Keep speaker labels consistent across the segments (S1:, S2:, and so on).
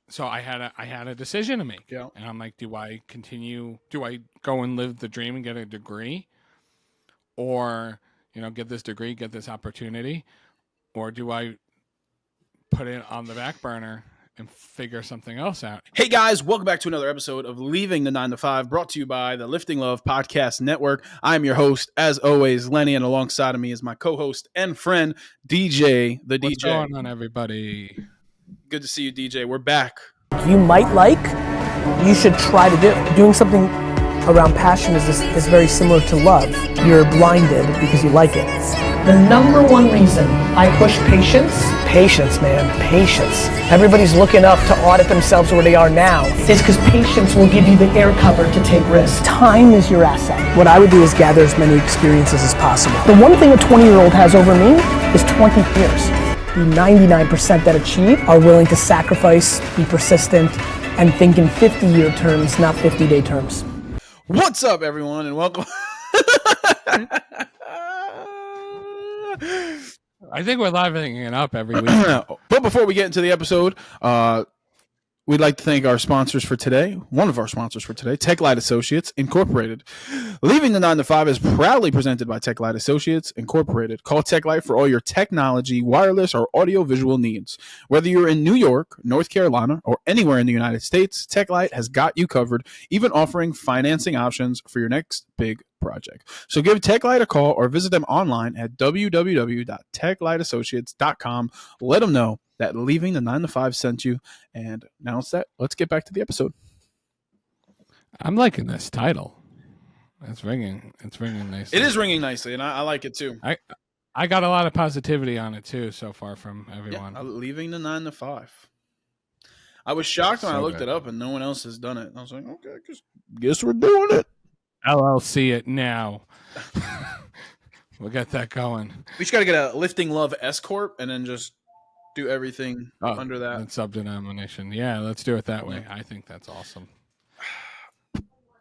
S1: so I had a decision to make.
S2: Yeah.
S1: And I'm like, do I go and live the dream and get a degree, or get this degree, get this opportunity, or do I put it on the back burner and figure something else out?
S2: Hey guys, welcome back to another episode of Leaving the 9 to 5, brought to you by the Lifting Love Podcast Network. I'm your host, as always, Lenny, and alongside of me is my co-host and friend, DJ, the
S1: What's
S2: DJ.
S1: going on, everybody?
S2: Good to see you, DJ. We're back.
S3: You might like, you should try to do. Doing something around passion is very similar to love. You're blinded because you like it. The number one reason I push patience, man, patience. Everybody's looking up to audit themselves where they are now. Is because patience will give you the air cover to take risks. Time is your asset. What I would do is gather as many experiences as possible. The one thing a 20-year-old has over me is 20 years. The 99% that achieve are willing to sacrifice, be persistent, and think in 50-year terms, not 50-day terms.
S2: What's up, everyone, and welcome.
S1: I think we're livening it up every week.
S2: But before we get into the episode, we'd like to thank our sponsors for today. One of our sponsors for today, Teklite Associates Incorporated. Leaving the 9 to 5 is proudly presented by Teklite Associates Incorporated. Call Teklite for all your technology, wireless, or audio-visual needs. Whether you're in New York, North Carolina, or anywhere in the United States, Teklite has got you covered, even offering financing options for your next big project. So give Teklite a call or visit them online at www.tekliteassociates.com. Let them know that Leaving the 9 to 5 sent you. And now let's get back to the episode.
S1: I'm liking this title. It's ringing nicely.
S2: It is ringing nicely, and I like it too.
S1: I got a lot of positivity on it too so far from everyone.
S2: Yeah, Leaving the 9 to 5. I was shocked when I looked it up and no one else has done it. I was like, okay, guess we're doing it.
S1: LLC it now. We'll get that going.
S2: We just got to get a Lifting Love S Corp and then just do everything under that.
S1: Sub-denomination. Yeah, let's do it that way. I think that's awesome.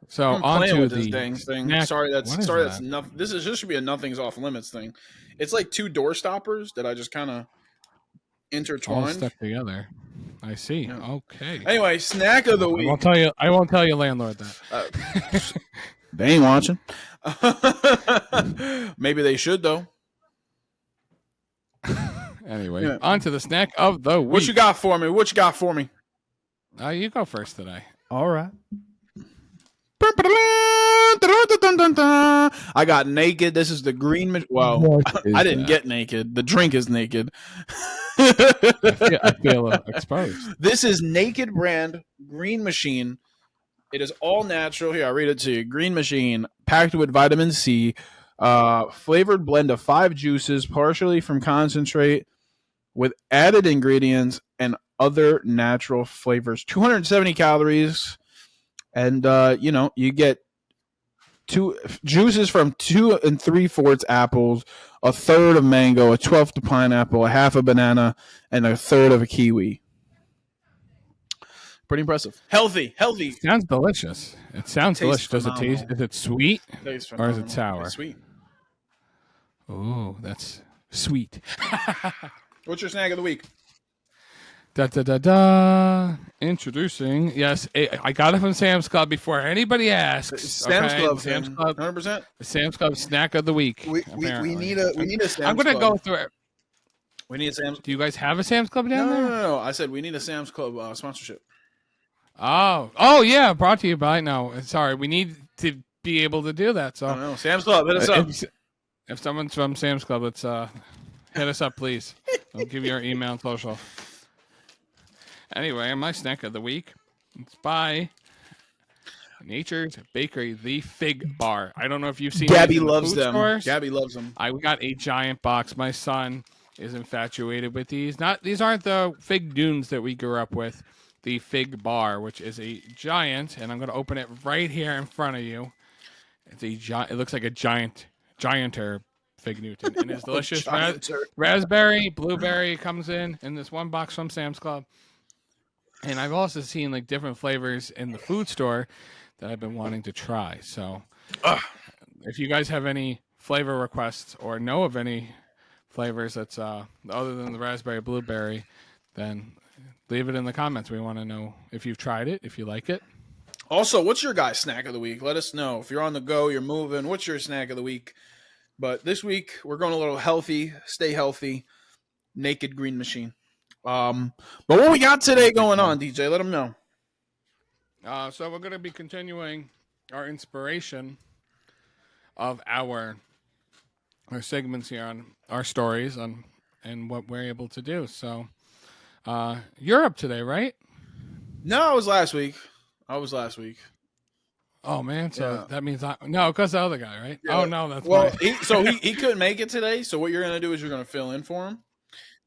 S1: So
S2: I'm
S1: on
S2: playing
S1: to
S2: with
S1: the
S2: this dang thing.
S1: Snack.
S2: Sorry, that's
S1: that?
S2: nothing. This should be a nothing's off limits thing. It's like two door stoppers that I just kind of intertwined.
S1: All stuck together. I see.
S2: Yeah.
S1: Okay.
S2: Anyway, snack of the week.
S1: I won't tell you, landlord, that.
S2: They ain't watching. Maybe they should though.
S1: Anyway, on to the snack of the week.
S2: What you got for me?
S1: You go first today.
S2: All right. I got naked. This is the green. Well, I didn't get naked. The drink is naked.
S1: I feel exposed.
S2: This is Naked brand Green Machine. It is all natural. Here, I'll read it to you. Green Machine, packed with vitamin C, flavored blend of 5 juices, partially from concentrate, with added ingredients and other natural flavors. 270 calories. And, you get 2 juices from 2 3/4 apples, 1/3 of mango, 1/12 of pineapple, 1/2 of banana, and 1/3 of a kiwi. Pretty impressive. Healthy.
S1: Sounds delicious. It sounds delicious. Does it taste? Is it sweet or is it sour?
S2: It's sweet.
S1: Ooh, that's sweet.
S2: What's your snack of the week?
S1: Introducing, yes, I got it from Sam's Club before anybody asks.
S2: Sam's Club,
S1: Sam's Club,
S2: 100%.
S1: Sam's Club snack of the week.
S2: We need a Sam's Club.
S1: I'm gonna go through it.
S2: We need a Sam's.
S1: Do you guys have a Sam's Club down there?
S2: No. I said we need a Sam's Club sponsorship.
S1: Oh yeah, brought to you by. No, sorry, we need to be able to do that. So
S2: I don't know. Sam's Club, hit us up.
S1: If someone's from Sam's Club, let's hit us up, please. I'll give you our email and social. Anyway, my snack of the week, it's by Nature's Bakery, the Fig Bar. I don't know if you've seen
S2: Gabby loves them.
S1: Stores.
S2: Gabby loves them.
S1: I got a giant box. My son is infatuated with these. These aren't the fig dunes that we grew up with. The Fig Bar, which is a giant, and I'm going to open it right here in front of you. It's it looks like a gianter Fig Newton, and it's delicious. Raspberry, blueberry comes in this one box from Sam's Club. And I've also seen like different flavors in the food store that I've been wanting to try. So if you guys have any flavor requests or know of any flavors that's other than the raspberry blueberry, then leave it in the comments. We want to know if you've tried it, if you like it.
S2: Also, what's your guys' snack of the week? Let us know. If you're on the go, you're moving, what's your snack of the week? But this week, we're going a little healthy, stay healthy, naked green machine. But what we got today going on, DJ? Let them know.
S1: So we're going to be continuing our inspiration of our segments here on our stories on and what we're able to do. So you're up today, right?
S2: No, I was last week.
S1: Oh man, so
S2: Yeah.
S1: that means no, because the other guy, right?
S2: Yeah.
S1: Oh no, that's
S2: Well,
S1: mine.
S2: he couldn't make it today. So what you're gonna do is you're gonna fill in for him.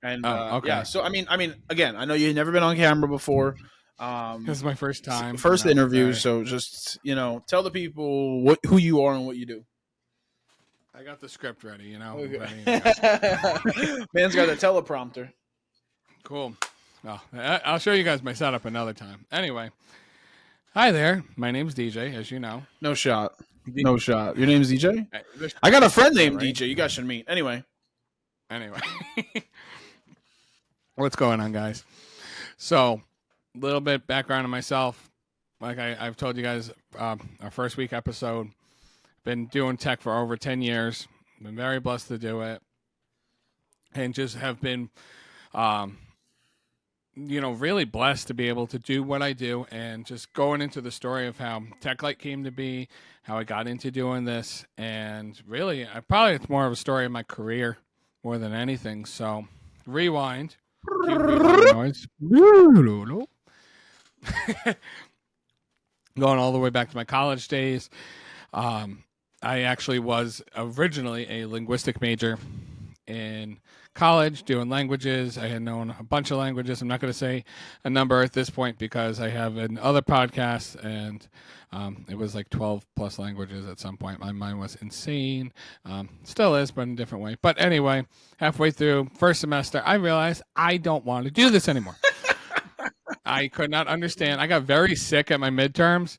S2: And
S1: okay.
S2: yeah, so I mean, again, I know you've never been on camera before.
S1: This is my first time.
S2: First interview, so just tell the people who you are and what you do.
S1: I got the script ready,
S2: Okay.
S1: Ready.
S2: Man's got a teleprompter.
S1: Cool. Well, I'll show you guys my setup another time. Anyway, hi there. My name's DJ, as you know.
S2: No shot. No shot. Your name's DJ?
S1: This-
S2: I got a friend named
S1: right?
S2: DJ. You guys should meet. Anyway.
S1: What's going on, guys? So, a little bit background on myself. Like I've told you guys, our first week episode, been doing tech for over 10 years. Been very blessed to do it. And just have been, really blessed to be able to do what I do, and just going into the story of how Teklite came to be, how I got into doing this, and really, it's more of a story of my career more than anything. So, rewind. Cue rewind noise. Going all the way back to my college days. I actually was originally a linguistic major in college, doing languages. I had known a bunch of languages. I'm not going to say a number at this point because I have another podcast, and it was like 12 plus languages at some point. My mind was insane. Still is, but in a different way. But anyway, halfway through first semester, I realized I don't want to do this anymore. I could not understand. I got very sick at my midterms,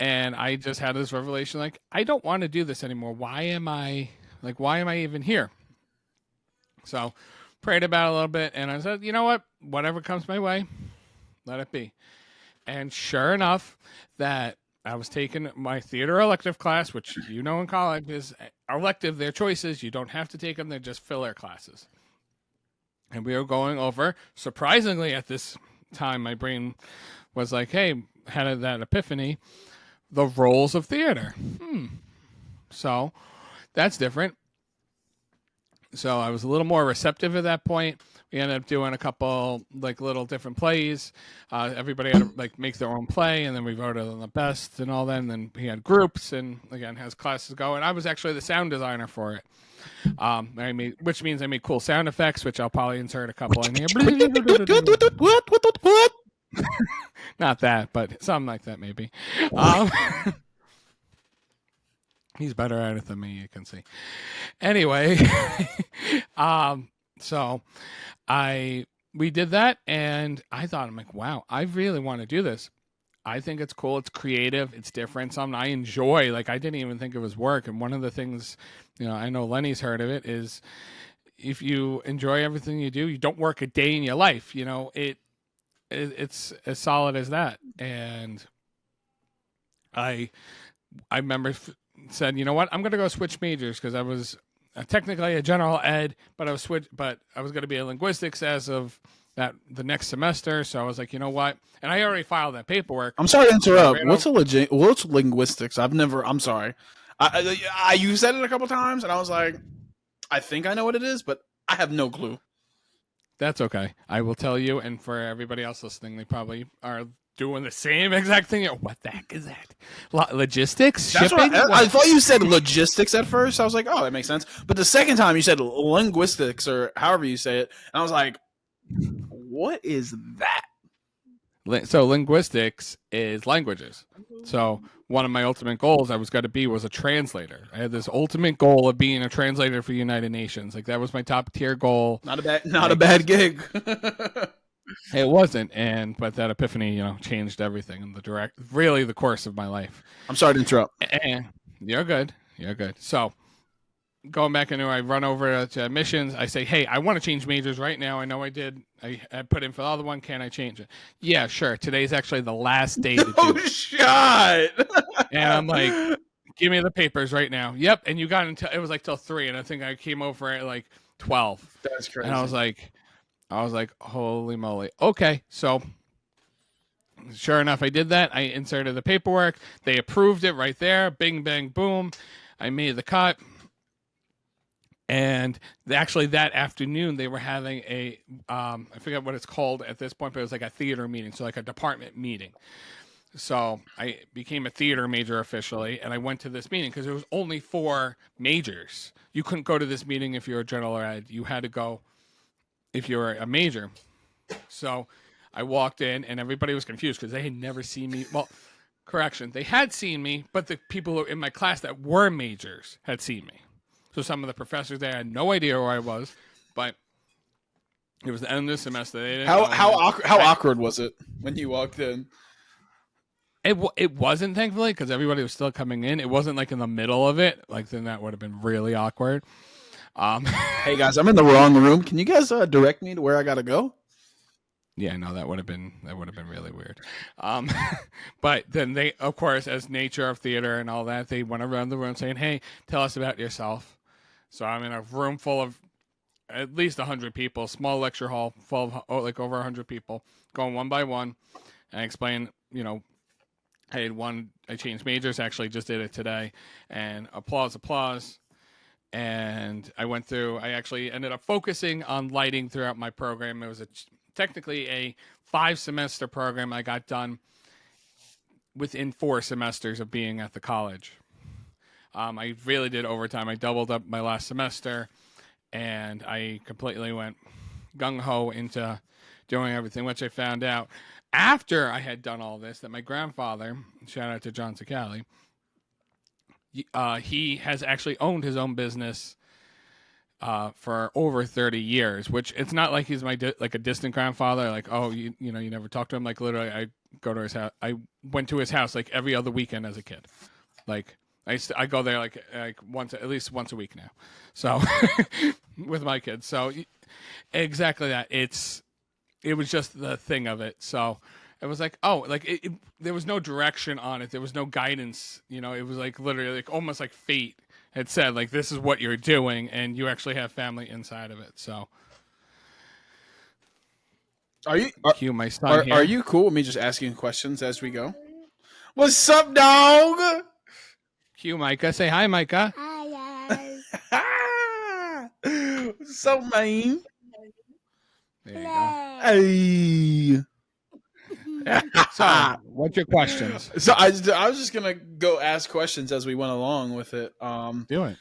S1: and I just had this revelation, like, I don't want to do this anymore. Why am I even here? So prayed about it a little bit, and I said, you know what? Whatever comes my way, let it be. And sure enough, that I was taking my theater elective class, which in college is elective. They're choices. You don't have to take them. They're just filler classes. And we were going over, surprisingly at this time, my brain was like, hey, had that epiphany, the roles of theater. So that's different. So I was a little more receptive at that point. We ended up doing a couple little different plays. Everybody had to make their own play, and then we voted on the best and all that. And then he had groups, and again has classes going. I was actually the sound designer for it. Which means I made cool sound effects, which I'll probably insert a couple in here.
S2: What?
S1: Not that, but something like that maybe. He's better at it than me, you can see. Anyway, so we did that, and I thought, I'm like, wow, I really want to do this. I think it's cool. It's creative. It's different. Something I enjoy. I didn't even think it was work. And one of the things, I know Lenny's heard of it, is if you enjoy everything you do, you don't work a day in your life. It's as solid as that. And I remember said, you know what, I'm going to go switch majors, because I was technically a general ed, but I was going to be a linguistics as of the next semester. So I was like, you know what? And I already filed that paperwork.
S2: I'm sorry to interrupt. What's linguistics? I'm sorry. You said it a couple times, and I was like, I think I know what it is, but I have no clue.
S1: That's okay. I will tell you, and for everybody else listening, they probably are doing the same exact thing. What the heck is that? Logistics? Shipping?
S2: I thought you said logistics at first. I was like, oh, that makes sense. But the second time you said linguistics, or however you say it, and I was like, what is that?
S1: So linguistics is languages. So one of my ultimate goals was a translator. I had this ultimate goal of being a translator for the United Nations. That was my top tier goal.
S2: Not a bad gig.
S1: It wasn't, but that epiphany, changed everything in the course of my life.
S2: I'm sorry to interrupt.
S1: And you're good. So going back into, I run over to admissions. I say, hey, I want to change majors right now. I know I did. I put in for the other one. Can I change it? Yeah, sure. Today's actually the last day to do
S2: Oh,
S1: it.
S2: shot.
S1: And I'm like, give me the papers right now. Yep. And you got until, it was like till 3. And I think I came over at like 12.
S2: That's crazy.
S1: And I was like, holy moly. Okay. So sure enough, I did that. I inserted the paperwork. They approved it right there. Bing, bang, boom. I made the cut. And actually, that afternoon, they were having I forget what it's called at this point, but it was like a theater meeting, so like a department meeting. So I became a theater major officially, and I went to this meeting because there was only 4 majors. You couldn't go to this meeting if you were a general ed. You had to go if you were a major. So I walked in, and everybody was confused because they had never seen me. Well, correction, they had seen me, but the people in my class that were majors had seen me. So some of the professors there had no idea where I was, but it was the end of the semester. They didn't know.
S2: How awkward was it when you walked in?
S1: It wasn't, thankfully, because everybody was still coming in. It wasn't like in the middle of it. Like, then that would have been really awkward.
S2: Hey guys, I'm in the wrong room. Can you guys direct me to where I gotta go?
S1: Yeah, no, that would have been really weird. But then they, of course, as nature of theater and all that, they went around the room saying, "Hey, tell us about yourself." So I'm in a room full of at least 100 people, small lecture hall full of like over 100 people, going one by one, and I explain, I changed majors, actually just did it today, and applause. And I actually ended up focusing on lighting throughout my program. It was technically a 5-semester program. I got done within 4 semesters of being at the college. I really did overtime. I doubled up my last semester, and I completely went gung-ho into doing everything, which I found out after I had done all this that my grandfather, shout out to John Cicali, he has actually owned his own business for over 30 years, which it's not like he's like a distant grandfather. Like, oh, you never talk to him. Like, literally, I go to his house. I went to his house like every other weekend as a kid. Like, I go there like at least once a week now. So with my kids. So exactly that. It was just the thing of it. So it was like, oh, like there was no direction on it. There was no guidance. It was like literally like almost like fate had said, like, this is what you're doing, and you actually have family inside of it. So cue my son here.
S2: Are you cool with me just asking questions as we go? What's up, dog?
S1: Cue Micah. Say hi, Micah.
S2: What's up, man?
S1: There you go.
S2: Hey.
S1: So, what's your questions?
S2: So I was just gonna go ask questions as we went along with it.
S1: Do it.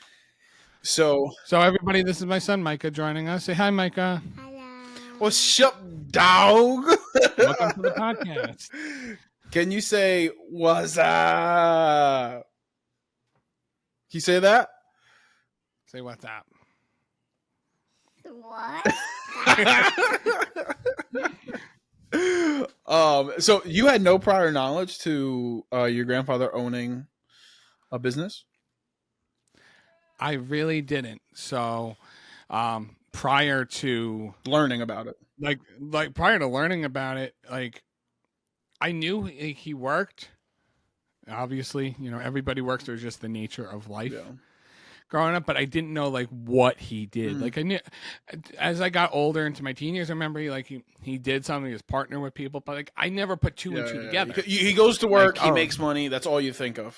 S2: So
S1: everybody, this is my son Micah joining us. Say hi, Micah.
S4: Hello.
S2: what's up, dog?
S1: Welcome to the podcast.
S2: Can you say what's up? Can you say that?
S1: Say what's up.
S4: What?
S2: So you had no prior knowledge to your grandfather owning a business?
S1: I really didn't. So, prior to
S2: Learning about it.
S1: like prior to learning about it, like I knew he worked. Obviously, everybody works. There's just the nature of life.
S2: Yeah.
S1: Growing up, but I didn't know like what he did.
S2: Mm.
S1: Like I knew as I got older into my teen years, I remember he did something, he was partnering with people, but like I never put two and two together.
S2: He goes to work,
S1: Like,
S2: he makes money, that's all you think of.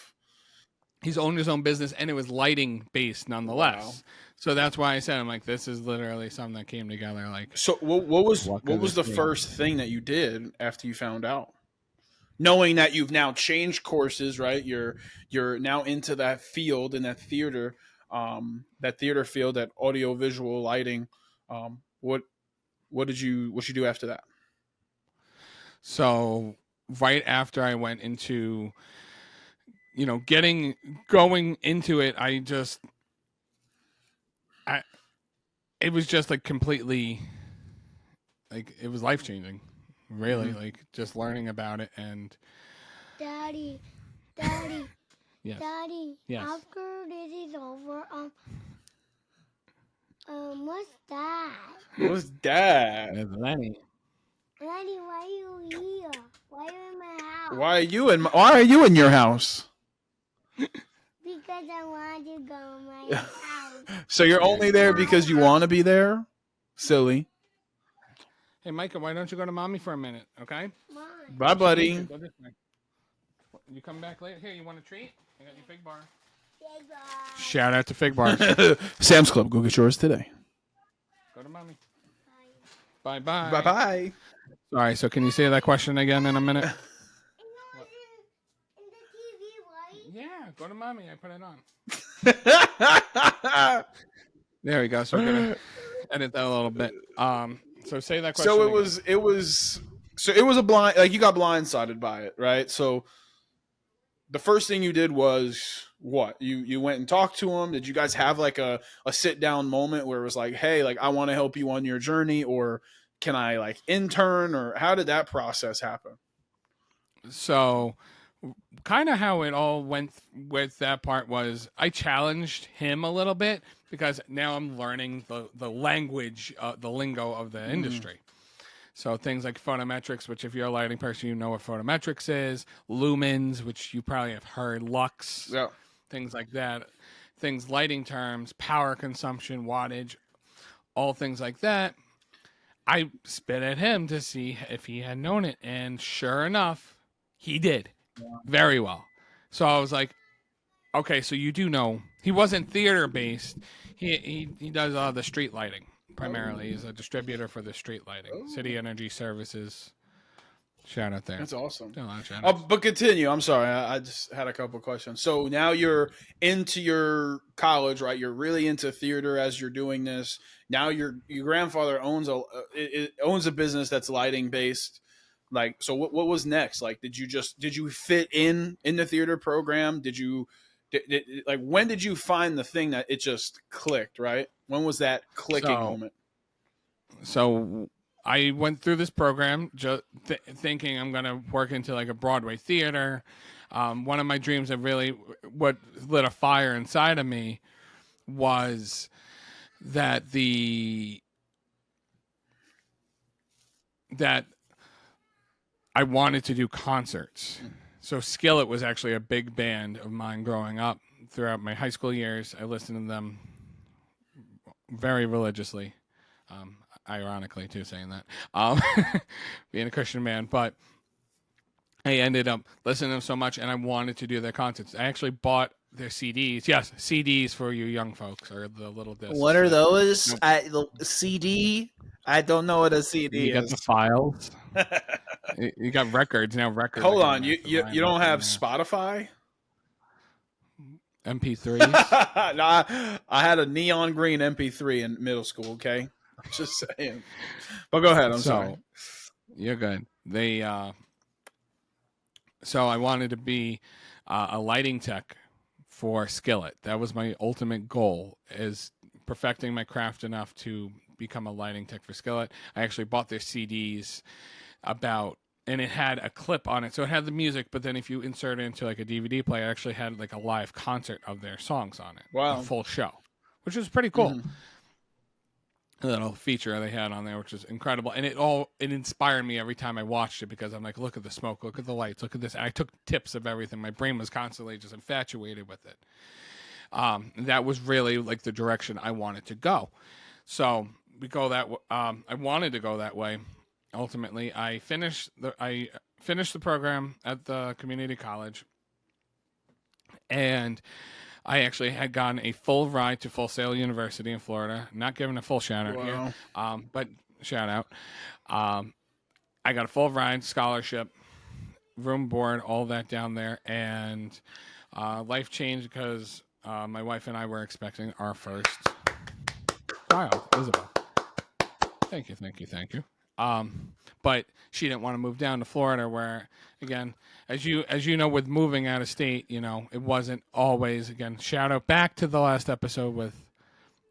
S1: He's owned his own business, and it was lighting based nonetheless.
S2: Wow.
S1: So that's why I said, I'm like, this is literally something that came together. Like,
S2: So what was
S1: What
S2: what
S1: could
S2: was
S1: it
S2: the
S1: be?
S2: first thing that you did after you found out? Knowing that you've now changed courses, right? You're now into that field in that theater field, that audio visual lighting. What did you do after that?
S1: so right after I went into, going into it, it was just like completely, like it was life changing, really.
S2: Mhm.
S1: Like just learning about it and
S4: Daddy,
S1: yes.
S4: Daddy.
S1: Yes.
S4: After this is over, What's that?
S2: What's that?
S1: It's Lenny.
S4: Daddy, why are you here? Why are you in my house?
S2: Why are you in your house?
S4: Because I want to go to my house.
S2: So you're only there because you want to be there? Silly.
S1: Hey, Micah, why don't you go to mommy for a minute, okay?
S4: Mom.
S2: Bye, buddy.
S1: Go this way. You come back later. Here, you want a treat? I got your Fig Bar.
S4: Bye.
S1: Shout out to Fig Bars.
S2: Sam's Club. Go get yours today.
S1: Go to mommy. Bye-bye.
S2: Bye-bye.
S1: All right, so can you say that question again in a minute?
S4: In the TV, right?
S1: Yeah, go to mommy. I put it on.
S2: So
S1: There we go. So we're going to edit that a little bit. So say that question
S2: it
S1: again.
S2: was a blind, like you got blindsided by it, right? So the first thing you did was what? You went and talked to him. Did you guys have like a sit down moment where it was like, hey, like I want to help you on your journey, or can I like intern, or how did that process happen?
S1: So kind of how it all went with that part was I challenged him a little bit because now I'm learning the language, the lingo of the industry. So things like photometrics, which if you're a lighting person, you know what photometrics is, lumens, which you probably have heard, lux,
S2: Yeah.
S1: things like that, things, lighting terms, power consumption, wattage, all things like that. I spit at him to see if he had known it, and sure enough, he did very well. So I was like, okay, so you do know. He wasn't theater based. He does the street lighting primarily. He's a distributor for the street lighting. City Energy Services. Shout out there.
S2: That's awesome.
S1: A lot of shout outs.
S2: But continue. I'm sorry. I just had a couple of questions. So now you're into your college, right? You're really into theater as you're doing this. Now your grandfather owns a business that's lighting based. Like, so what was next? Like, did you fit in the theater program? Like, when did you find the thing that it just clicked, right? When was that clicking moment?
S1: So I went through this program just thinking I'm going to work into like a Broadway theater. One of my dreams that really what lit a fire inside of me was that I wanted to do concerts. So Skillet was actually a big band of mine growing up. Throughout my high school years, I listened to them very religiously. Ironically, too, saying that. Being a Christian man. But I ended up listening to them so much, and I wanted to do their concerts. I actually bought their CDs. Yes, CDs for you young folks, or the little discs.
S5: What are those? The CD? I don't know what a CD
S1: You got
S5: is.
S1: the files. You got records now. Records.
S2: Hold on, you don't have Spotify?
S1: MP3s.
S2: No, I had a neon green MP3 in middle school. Okay, I'm just saying. But go ahead. I'm sorry.
S1: You're good. So I wanted to be a lighting tech for Skillet. That was my ultimate goal, is perfecting my craft enough to become a lighting tech for Skillet. I actually bought their CDs and it had a clip on it. So it had the music, but then if you insert it into like a DVD player, it actually had like a live concert of their songs on it.
S2: Wow.
S1: A full show, which was pretty cool. A little feature they had on there, which is incredible. And it inspired me every time I watched it, because I'm like, look at the smoke, look at the lights, look at this. And I took tips of everything. My brain was constantly just infatuated with it. That was really like the direction I wanted to go. So we go that. I wanted to go that way. Ultimately, I finished the program at the community college, and I actually had gotten a full ride to Full Sail University in Florida. Not giving a full shout out here, but shout out. I got a full ride, scholarship, room, board, all that down there, and life changed because my wife and I were expecting our first child, Isabel. Thank you. But she didn't want to move down to Florida, where, again, as you know, with moving out of state, you know, it wasn't always, again, shout out back to the last episode with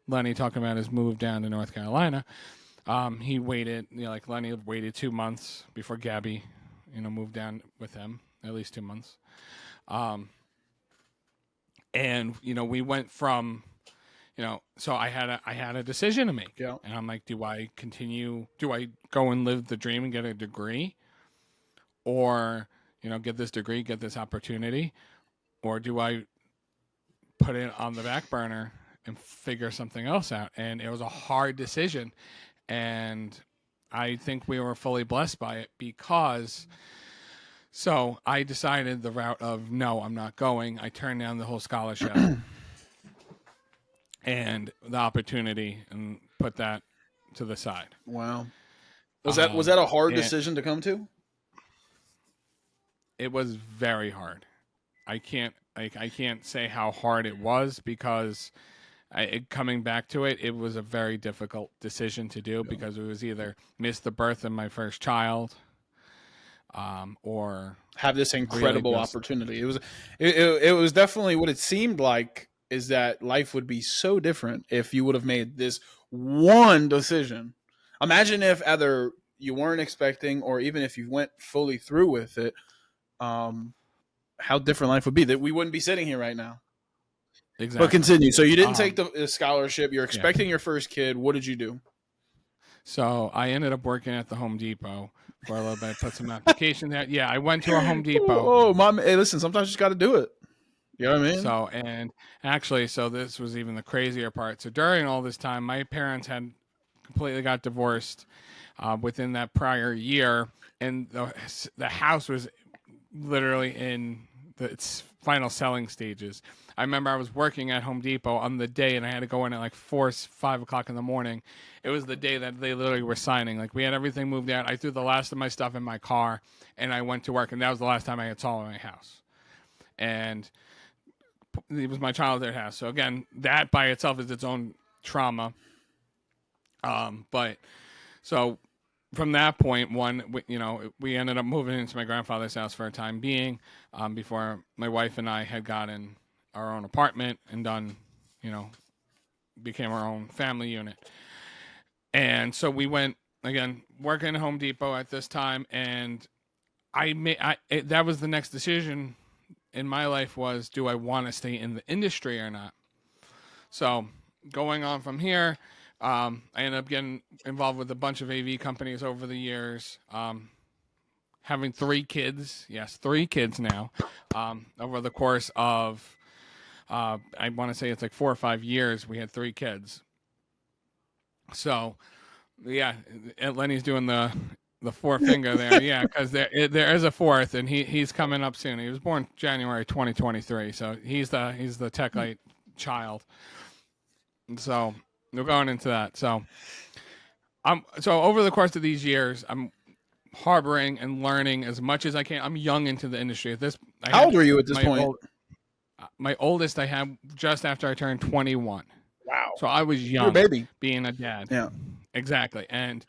S1: Lenny talking about his move down to North Carolina. He waited, like Lenny waited 2 months before Gabby, moved down with him, at least 2 months. And, we went from, so I had a decision to make.
S2: Yeah.
S1: And I'm like, do I go and live the dream and get a degree, or get this degree, get this opportunity, or do I put it on the back burner and figure something else out? And it was a hard decision, and I think we were fully blessed by it, because so I decided the route of, no, I'm not going. I turned down the whole scholarship and the opportunity, and put that to the side.
S2: Wow. Was that a hard
S1: and
S2: decision to come to?
S1: It was very hard. I can't say how hard it was, because coming back to it, it was a very difficult decision to do, because it was either miss the birth of my first child, or
S2: have this incredible
S1: really just
S2: opportunity. It was definitely what it seemed like, is that life would be so different if you would have made this one decision. Imagine if either you weren't expecting, or even if you went fully through with it, how different life would be. That we wouldn't be sitting here right now.
S1: Exactly.
S2: But continue. So you didn't take the scholarship. You're expecting your first kid. What did you do?
S1: So I ended up working at the Home Depot for a little bit. I put some application there. Yeah, I went to a Home Depot.
S2: Oh, mom! Hey, listen. Sometimes you just got to do it. You know what I mean?
S1: So, and actually, so this was even the crazier part. So during all this time, my parents had completely got divorced within that prior year, and the house was literally in its final selling stages. I remember I was working at Home Depot on the day, and I had to go in at like 5 o'clock in the morning. It was the day that they literally were signing. Like, we had everything moved out. I threw the last of my stuff in my car, and I went to work, and that was the last time I had saw my house. And it was my childhood house. So again, that by itself is its own trauma. But so from that point, we ended up moving into my grandfather's house for a time being, before my wife and I had gotten our own apartment and done, became our own family unit. And so we went, again, working at Home Depot at this time, and that was the next decision in my life, was, do I want to stay in the industry or not? So going on from here, I ended up getting involved with a bunch of AV companies over the years, having 3 kids. Yes, 3 kids now, over the course of, I want to say it's like 4 or 5 years, we had 3 kids. So, yeah, Lenny's doing the 4-finger there, yeah, because there is a 4th, and he's coming up soon. He was born January 2023, so he's the Teklite child. And so we're going into that. So over the course of these years, I'm harboring and learning as much as I can. I'm young into the industry.
S2: How old are you at this point?
S1: My oldest I had just after I turned 21.
S2: Wow.
S1: So I was young,
S2: you're a baby,
S1: being a dad.
S2: Yeah,
S1: exactly. And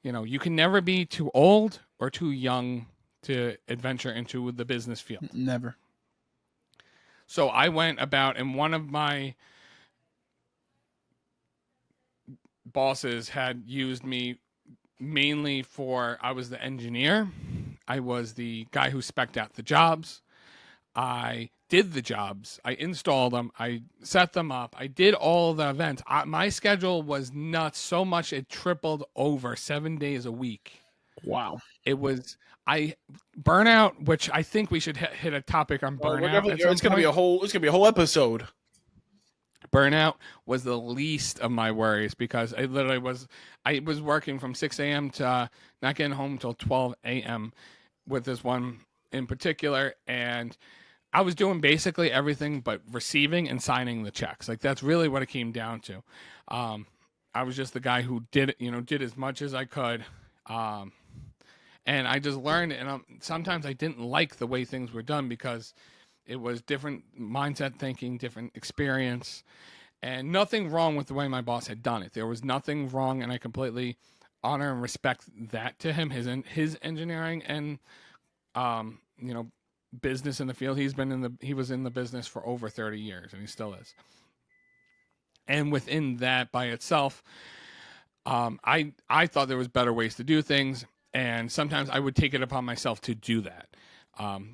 S1: you can never be too old or too young to adventure into the business field.
S2: Never.
S1: So I went about, and one of my bosses had used me mainly for, I was the engineer. I was the guy who spec'd out the jobs. I did the jobs. I installed them. I set them up. I did all the events. My schedule was nuts so much it tripled over 7 days a week.
S2: Wow.
S1: It was burnout, which I think we should hit a topic on burnout.
S2: It's gonna be a whole episode.
S1: Burnout was the least of my worries, because I was working from 6 a.m. to not getting home until 12 a.m. with this one in particular, and I was doing basically everything but receiving and signing the checks. Like, that's really what it came down to. I was just the guy who did as much as I could. And I just learned, and sometimes I didn't like the way things were done, because it was different mindset thinking, different experience, and nothing wrong with the way my boss had done it. There was nothing wrong, and I completely honor and respect that to him, his engineering and, business in the field. He was in the business for over 30 years, and he still is. And within that by itself, I thought there was better ways to do things, and sometimes I would take it upon myself to do that.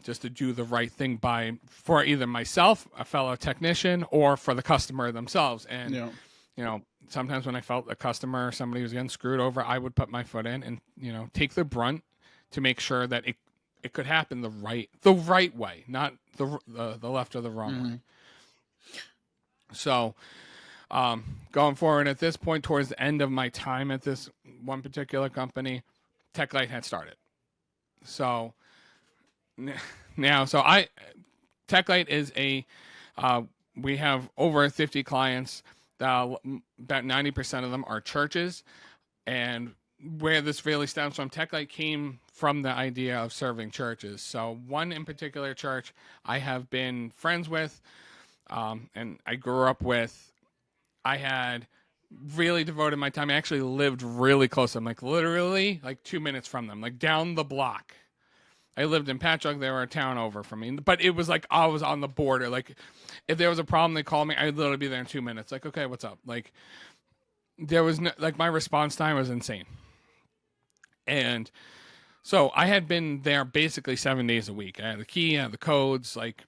S1: just to do the right thing for either myself, a fellow technician, or for the customer themselves. And
S2: Yeah.
S1: you know, sometimes when I felt a customer or somebody was getting screwed over, I would put my foot in and, you know, take the brunt to make sure that it could happen the right way, not the left or the wrong way. So, going forward at this point, towards the end of my time at this one particular company, Teklite had started. So now, Teklite is we have over 50 clients. About 90% of them are churches, and where this really stems from, Teklite came from the idea of serving churches. So one in particular church I have been friends with, and I grew up with. I had really devoted my time. I actually lived really close to them, like literally like 2 minutes from them, like down the block. I lived in Patchogue. They were a town over from me. But it was like I was on the border. Like, if there was a problem, they called me. I'd literally be there in 2 minutes. Like, okay, what's up? Like, there was no, like, my response time was insane. And so I had been there basically 7 days a week. I had the key, I had the codes, like,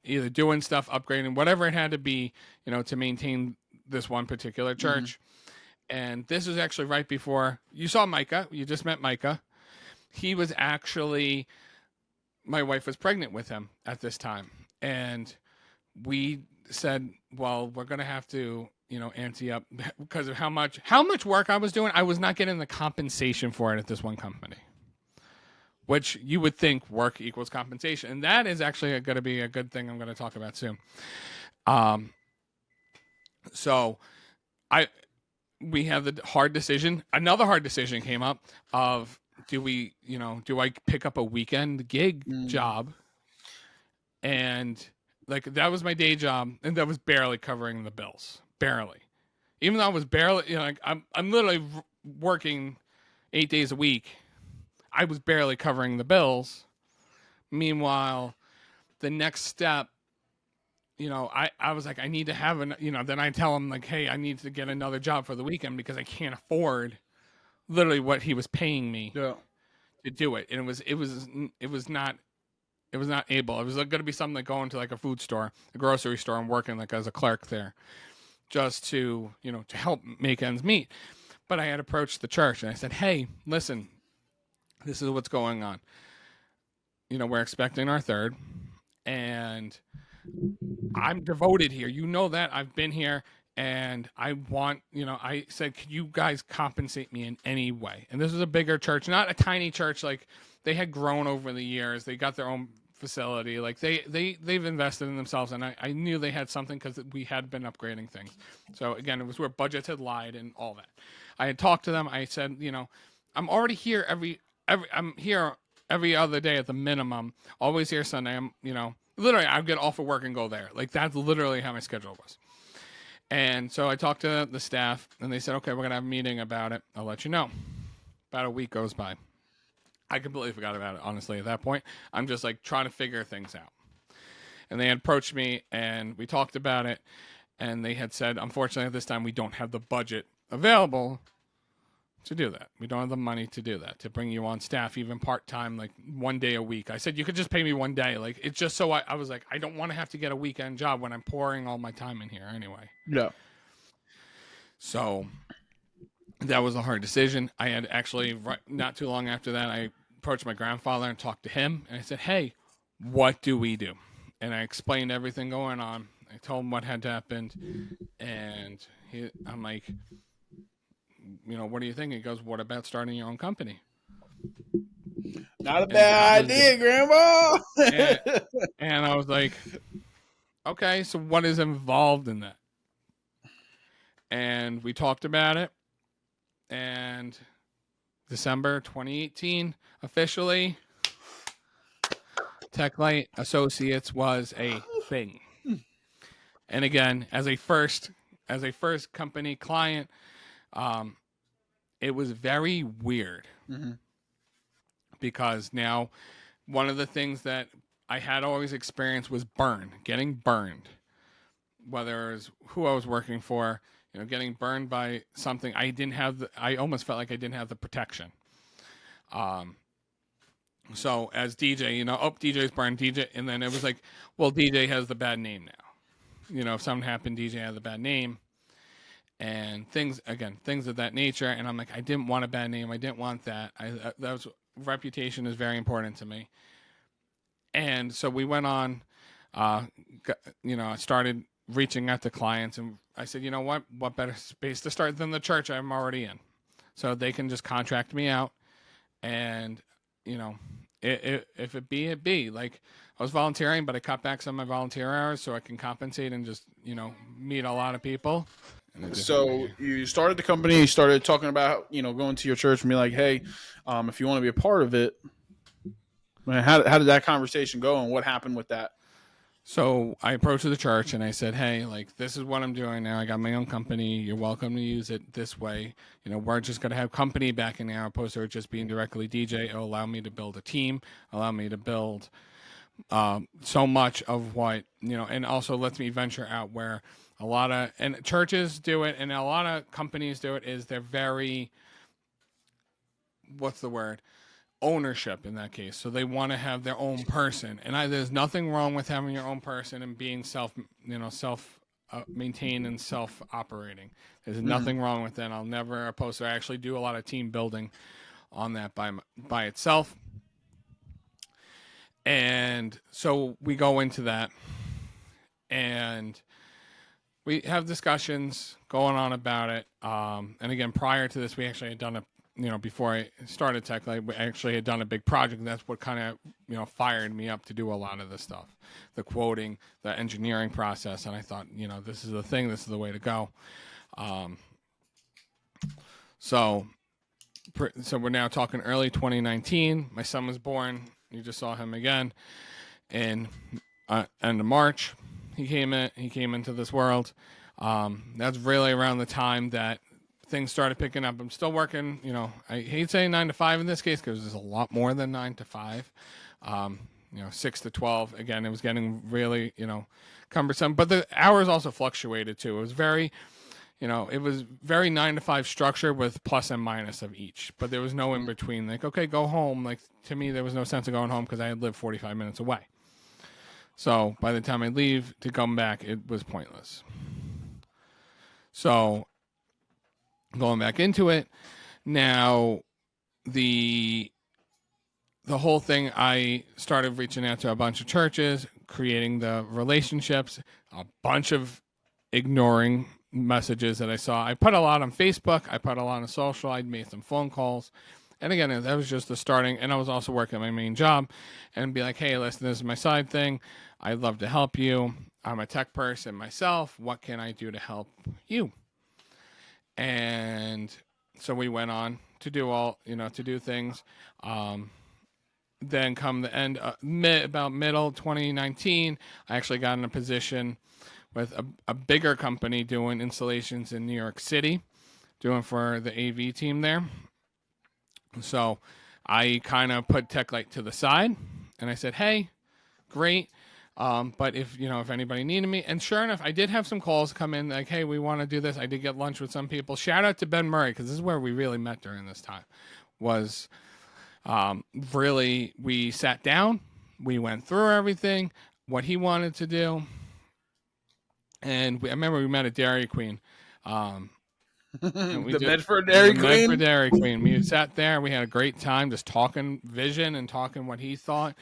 S1: either doing stuff, upgrading, whatever it had to be, you know, to maintain this one particular church. And this was actually right before you saw Micah. You just met Micah. He was actually, my wife was pregnant with him at this time. And we said, well, we're going to have to, you know, ante up because of how much work I was doing. I was not getting the compensation for it at this one company, which you would think work equals compensation. And that is actually going to be a good thing I'm going to talk about soon. So we have the hard decision. Another hard decision came up of, do I pick up a weekend gig job? And like, that was my day job, and that was barely covering the bills. Barely. Even though I was barely, you know, like I'm literally working 8 days a week. I was barely covering the bills. Meanwhile, the next step, you know, I was like, I need to have then I tell him like, hey, I need to get another job for the weekend because I can't afford literally what he was paying me to do it. And it was not able. It was going to be something like going to like a food store, a grocery store, and working like as a clerk there, just to, you know, to help make ends meet. But I had approached the church and I said, hey, listen, this is what's going on. You know, we're expecting our third, and I'm devoted here. You know that. I've been here, and I want, you know, I said, could you guys compensate me in any way? And this was a bigger church, not a tiny church. Like, they had grown over the years. They got their own facility. Like, they've invested in themselves, and I knew they had something because we had been upgrading things. So again, it was where budgets had lied and all that. I had talked to them. I said, you know, I'm already here I'm here every other day at the minimum. Always here Sunday. I'm, you know, literally, I'd get off of work and go there. Like, that's literally how my schedule was. And so I talked to the staff, and they said, okay, we're going to have a meeting about it. I'll let you know. About a week goes by. I completely forgot about it, honestly, at that point. I'm just, like, trying to figure things out. And they had approached me, and we talked about it, and they had said, unfortunately, at this time, we don't have the budget available to do that. We don't have the money to do that, to bring you on staff, even part-time, like 1 day a week. I said, you could just pay me 1 day. Like, it's just so I was like, I don't want to have to get a weekend job when I'm pouring all my time in here anyway.
S2: Yeah.
S1: So that was a hard decision. I had actually, not too long after that, I approached my grandfather and talked to him. And I said, hey, what do we do? And I explained everything going on. I told him what had happened. And I'm like, you know, what do you think? He goes, what about starting your own company?
S2: Not a bad idea, Grandma.
S1: And I was like, okay, so what is involved in that? And we talked about it. And December 2018, officially, Teklite Associates was a thing. And again, as a first company client, it was very weird. Because now one of the things that I had always experienced was getting burned. Whether it was who I was working for, you know, getting burned by something I didn't have. I almost felt like I didn't have the protection. So as DJ, DJ's burned DJ, and then it was like, well, DJ has the bad name now. If something happened, DJ had the bad name, and things of that nature. And I'm like, I didn't want a bad name. I didn't want that. That was reputation is very important to me. And so we went on. I started reaching out to clients, and I said, you know what better space to start than the church I'm already in, so they can just contract me out, and if it be, it be. Like, I was volunteering, but I cut back some of my volunteer hours so I can compensate and just meet a lot of people.
S2: So you started the company. You started talking about going to your church and be like, hey, if you want to be a part of it. How did that conversation go, and what happened with that?
S1: So I approached the church and I said, hey, like, this is what I'm doing now. I got my own company. You're welcome to use it this way. We're just going to have company backing now, opposed to it just being directly DJ. It'll allow me to build a team, allow me to build so much of what, and also lets me venture out where a lot of, and churches do it, and a lot of companies do it, is they're very, what's the word? Ownership in that case. So they want to have their own person, and there's nothing wrong with having your own person and being self maintained and self operating. There's nothing wrong with that. I'll never oppose to. I actually do a lot of team building on that by itself. And so we go into that, and we have discussions going on about it. And again, prior to this, we actually had done before I started Teklite, we actually had done a big project, and that's what kind of, fired me up to do a lot of this stuff, the quoting, the engineering process. And I thought, this is the thing, this is the way to go. So we're now talking early 2019. My son was born. You just saw him again in end of March. He came into this world. That's really around the time that things started picking up. I'm still working, I hate saying 9 to 5 in this case, because there's a lot more than 9 to 5. 6 to 12. Again, it was getting really, cumbersome, but the hours also fluctuated too. It was very, it was very 9 to 5 structure with plus and minus of each, but there was no in between. Like, okay, go home. Like, to me, there was no sense of going home because I had lived 45 minutes away. So by the time I leave to come back, it was pointless. So going back into it now, the whole thing, I started reaching out to a bunch of churches, creating the relationships, a bunch of ignoring messages that I saw. I put a lot on Facebook, I put a lot on social, I'd made some phone calls, and again, that was just the starting. And I was also working my main job, and be like, hey, listen, this is my side thing, I'd love to help you, I'm a tech person myself, what can I do to help you? And so we went on to do to do things. Then come the end, about middle 2019, I actually got in a position with a bigger company doing installations in New York City, doing for the AV team there. So I kind of put Teklite to the side, and I said, hey, great. But if anybody needed me, and sure enough, I did have some calls come in like, hey, we want to do this. I did get lunch with some people. Shout out to Ben Murray, because this is where we really met during this time. Was really, we sat down, we went through everything, what he wanted to do, and I remember we met at Dairy Queen.
S2: The Medford Dairy Queen.
S1: Medford Dairy Queen. We sat there, we had a great time, just talking vision and talking what he thought.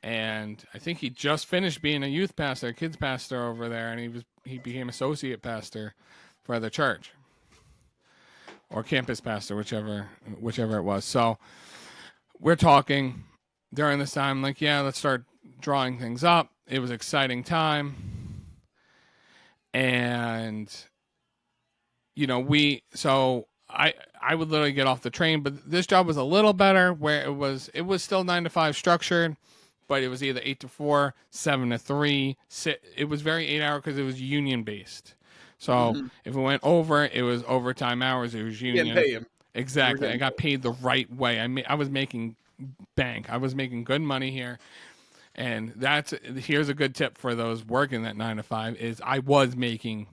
S1: And I think he just finished being a youth pastor, a kids pastor over there, and he became associate pastor for the church, or campus pastor, whichever it was. So we're talking during this time, like, yeah, let's start drawing things up. It was an exciting time, and I would literally get off the train, but this job was a little better, where it was still 9 to 5 structured. But it was either 8 to 4, 7 to 3. It was very 8-hour because it was union based. So if it went over, it was overtime hours. It was union.
S2: You didn't pay him.
S1: Exactly. I got paid the right way. I was making bank. I was making good money here. And here's a good tip for those working that 9 to 5 is I was making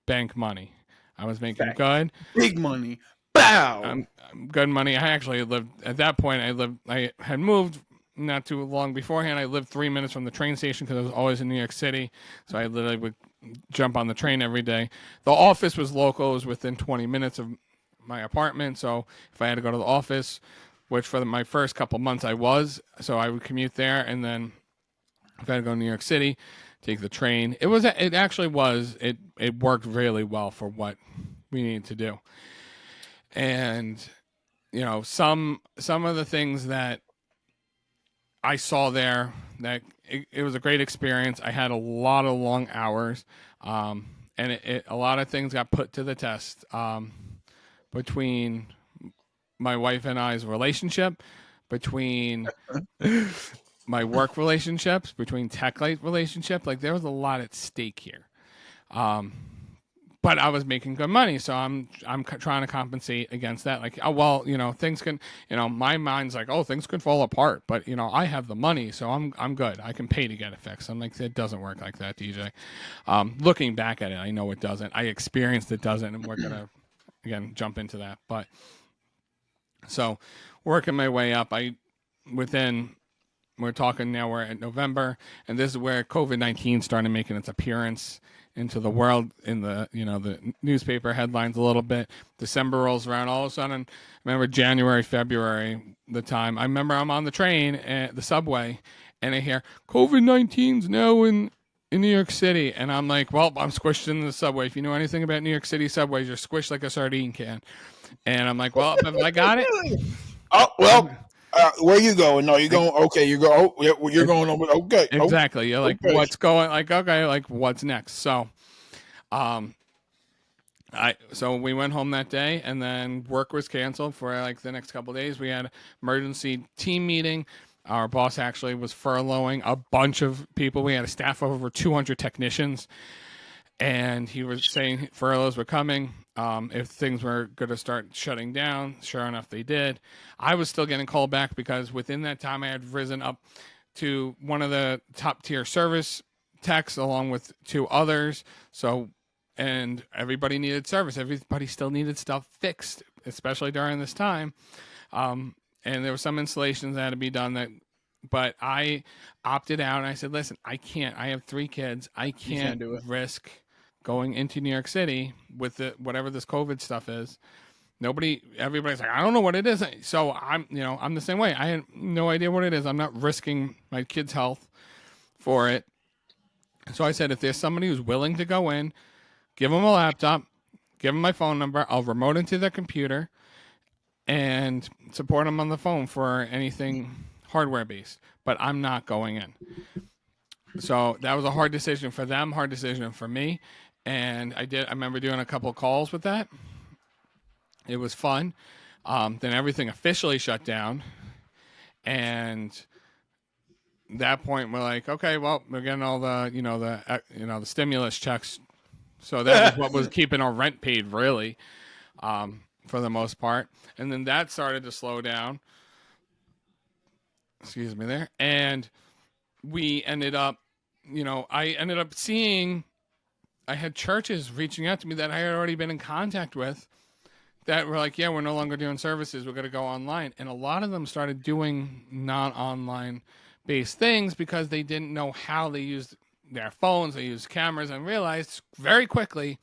S1: bank money. I was making good.
S2: Big money. Bow.
S1: Good money. I actually lived, at that point, I had moved not too long beforehand, I lived 3 minutes from the train station because I was always in New York City. So I literally would jump on the train every day. The office was local. It was within 20 minutes of my apartment. So if I had to go to the office, which for my first couple months I was, so I would commute there. And then if I had to go to New York City, take the train. It actually was, it worked really well for what we needed to do. And, you know, some of the things that I saw there, that it was a great experience. I had a lot of long hours, and a lot of things got put to the test between my wife and I's relationship, between my work relationships, between Teklite relationship. Like there was a lot at stake here. But I was making good money, so I'm trying to compensate against that. Like, oh, well, you know, things can, you know, my mind's like, oh, things could fall apart, but you know, I have the money, so I'm good. I can pay to get it fixed. I'm like, it doesn't work like that, DJ. Looking back at it, I know it doesn't. I experienced it doesn't, and we're gonna again jump into that. But so working my way up, we're talking now, we're at November, and this is where COVID-19 started making its appearance into the world, in the, you know, the newspaper headlines a little bit. December rolls around, all of a sudden, I remember January, February, the time. I remember I'm on the train at the subway, and I hear COVID-19's now in New York City, and I'm like, well, I'm squished in the subway. If you know anything about New York City subways, you're squished like a sardine can. And I'm like, well, if I got it.
S2: Oh, well, where you going? No, you're going. Okay, you go. Oh, yeah, well, you're going over. Okay,
S1: exactly. You're like,
S2: okay.
S1: What's going? Like, okay, like what's next? So, so we went home that day, and then work was canceled for like the next couple of days. We had emergency team meeting. Our boss actually was furloughing a bunch of people. We had a staff of over 200 technicians, and he was saying furloughs were coming. If things were going to start shutting down, sure enough, they did. I was still getting called back because within that time, I had risen up to one of the top tier service techs along with two others. So, and everybody needed service. Everybody still needed stuff fixed, especially during this time. And there were some installations that had to be done but I opted out, and I said, listen, I can't. I have 3 kids. I can't risk going into New York City with whatever this COVID stuff is. Everybody's like, I don't know what it is. So I'm the same way. I had no idea what it is. I'm not risking my kids' health for it. So I said, if there's somebody who's willing to go in, give them a laptop, give them my phone number, I'll remote into their computer and support them on the phone for anything hardware based, but I'm not going in. So that was a hard decision for them, hard decision for me. And I remember doing a couple of calls with that. It was fun. Then everything officially shut down. And at that point we're like, okay, well, we're getting all the, the stimulus checks. So that was what was keeping our rent paid, really, for the most part. And then that started to slow down. Excuse me there. And we ended up, I ended up seeing, I had churches reaching out to me that I had already been in contact with that were like, yeah, we're no longer doing services. We're going to go online. And a lot of them started doing non-online based things because they didn't know how they used their phones. They used cameras, and realized very quickly,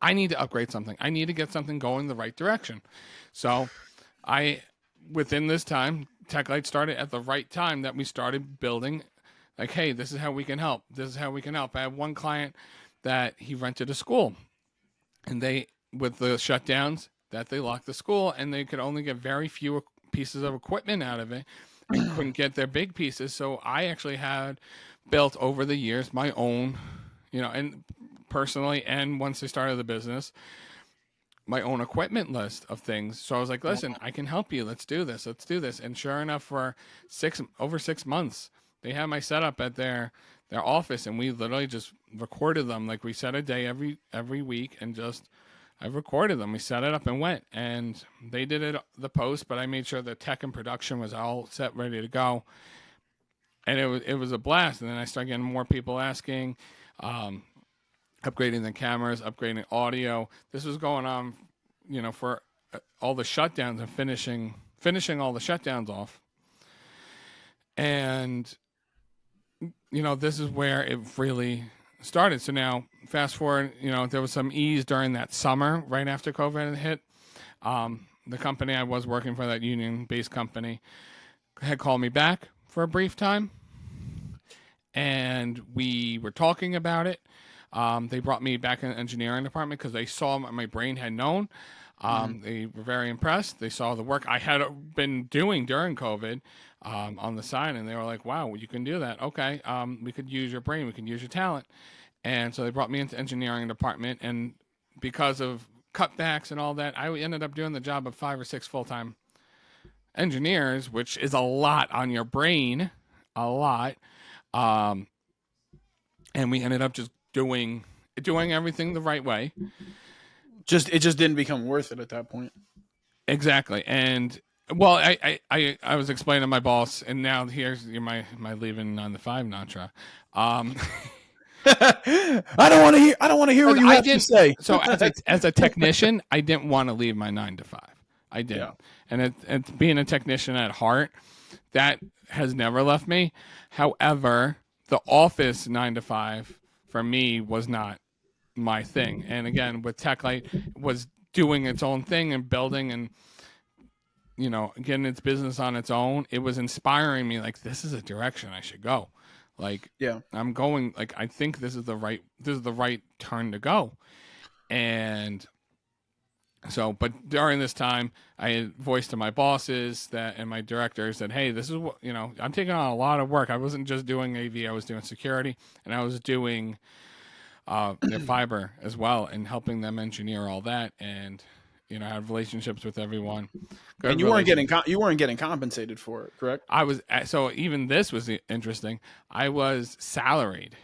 S1: I need to upgrade something. I need to get something going the right direction. So within this time, Teklite started at the right time that we started building, like, hey, this is how we can help. This is how we can help. I had one client that he rented a school, and with the shutdowns, that they locked the school, and they could only get very few pieces of equipment out of it and couldn't get their big pieces. So I actually had built over the years my own, and personally, and once I started the business, my own equipment list of things. So I was like, listen, I can help you. Let's do this. And sure enough, for over 6 months, they had my setup at their office, and we literally just recorded them. Like, we set a day every week, and I recorded them. We set it up and went, and they did the post, but I made sure the tech and production was all set, ready to go. And it was a blast. And then I started getting more people asking, upgrading the cameras, upgrading audio. This was going on, for all the shutdowns and finishing all the shutdowns off. And this is where it really started. So now, fast forward, there was some ease during that summer right after COVID hit. The company I was working for, that union-based company, had called me back for a brief time, and we were talking about it. They brought me back in the engineering department because they saw my brain had known. They were very impressed. They saw the work I had been doing during COVID on the side, and they were like, wow, you can do that. Okay, we could use your brain. We can use your talent. And so they brought me into engineering department, and because of cutbacks and all that, I ended up doing the job of 5 or 6 full-time engineers, which is a lot on your brain, a lot. And we ended up just doing everything the right way.
S2: It just didn't become worth it at that point.
S1: Exactly. And well, I was explaining to my boss, and now here's my leaving on the 5 mantra.
S2: I don't want to hear what you have to say.
S1: So as a technician, I didn't want to leave my 9 to 5. I didn't. Yeah. And it's being a technician at heart, that has never left me. However, the office 9 to 5 for me was not my thing. And again, with Teklite, was doing its own thing and building and getting its business on its own. It was inspiring me, like, this is a direction I should go. Like, yeah, I'm going, like, I think this is the right turn to go. And so, but during this time, I had voiced to my bosses and my directors that, hey, this is what, I'm taking on a lot of work. I wasn't just doing AV, I was doing security, and I was doing their fiber as well, and helping them engineer all that, and have relationships with everyone.
S2: And you weren't getting compensated for it, correct?
S1: I was. So even this was interesting. I was salaried.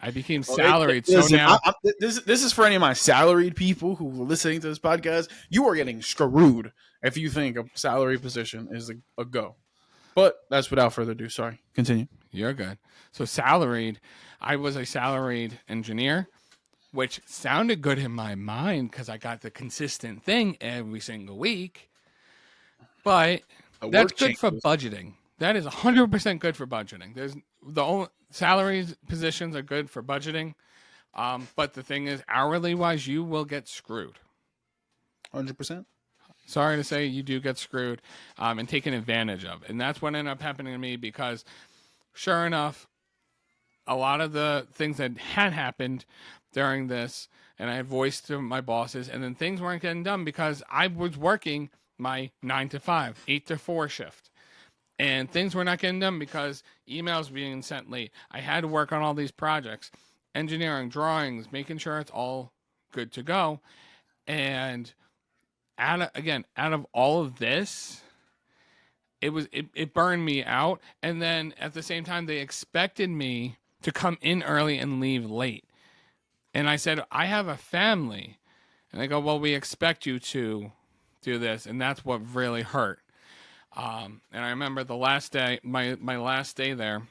S1: I became salaried.
S2: Listen,
S1: so now
S2: this is for any of my salaried people who are listening to this podcast. You are getting screwed if you think a salary position is a go. But that's without further ado. Sorry, continue.
S1: You're good. So salaried, I was a salaried engineer, which sounded good in my mind because I got the consistent thing every single week. But that's good for budgeting. That is 100% good for budgeting. There's the only salaries positions are good for budgeting. But the thing is, hourly wise, you will get screwed.
S2: 100%.
S1: Sorry to say, you do get screwed and taken advantage of. And that's what ended up happening to me because, sure enough, a lot of the things that had happened during this, and I had voiced to my bosses, and then things weren't getting done because I was working my 9 to 5, 8 to 4 shift. And things were not getting done because emails were being sent late. I had to work on all these projects, engineering, drawings, making sure it's all good to go. And out of all of this, it burned me out. And then at the same time, they expected me to come in early and leave late. And I said, I have a family. And they go, well, we expect you to do this. And that's what really hurt. And I remember the last day, my last day there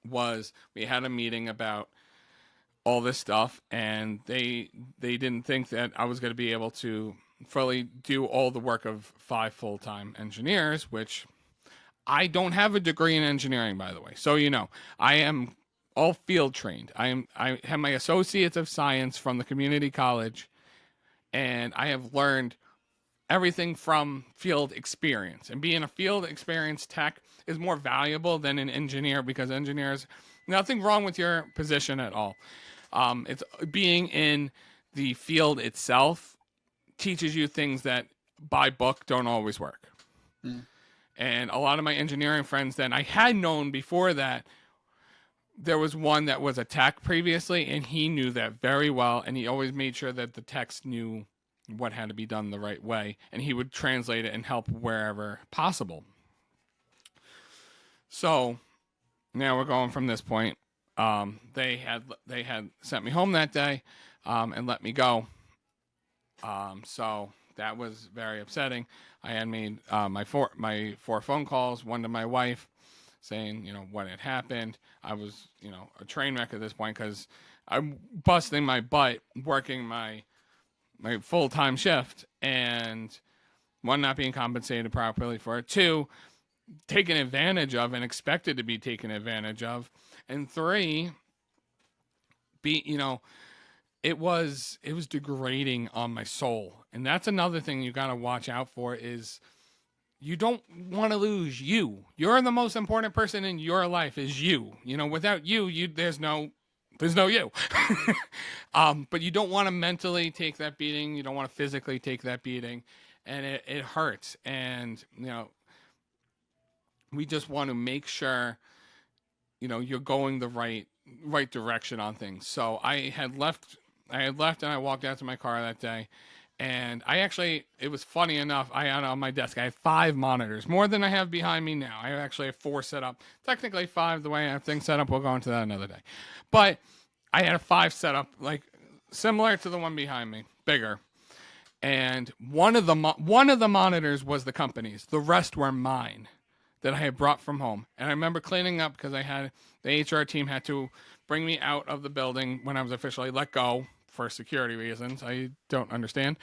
S1: was, we had a meeting about all this stuff, and they didn't think that I was going to be able to fully do all the work of 5 full-time engineers, which I don't have a degree in engineering, by the way. So, I am all field trained. I have my associates of science from the community college, and I have learned everything from field experience. And being a field experience tech is more valuable than an engineer, because engineers, nothing wrong with your position at all. It's being in the field itself teaches you things that by book don't always work. And a lot of my engineering friends that I had known before that, there was one that was a tech previously, and he knew that very well, and he always made sure that the techs knew what had to be done the right way, and he would translate it and help wherever possible. So now we're going from this point. They had sent me home that day and let me go. So that was very upsetting. I had made my four phone calls, one to my wife, saying what had happened. I was a train wreck at this point because I'm busting my butt working my full-time shift, and one, not being compensated properly for it. 2, taken advantage of and expected to be taken advantage of. And 3, it was degrading on my soul. And that's another thing you got to watch out for is you don't want to lose you. You're the most important person in your life is you. Without you there's no you. But you don't want to mentally take that beating. You don't want to physically take that beating, and it hurts. And we just want to make sure you're going the right direction on things. So I had left and I walked out to my car that day. And it was funny enough, I had on my desk, I had 5 monitors, more than I have behind me now. I actually have 4 set up. Technically 5, the way I have things set up, we'll go into that another day. But I had a 5 set up, like similar to the one behind me, bigger. And one of the monitors was the company's. The rest were mine that I had brought from home. And I remember cleaning up because the HR team had to bring me out of the building when I was officially let go for security reasons. I don't understand.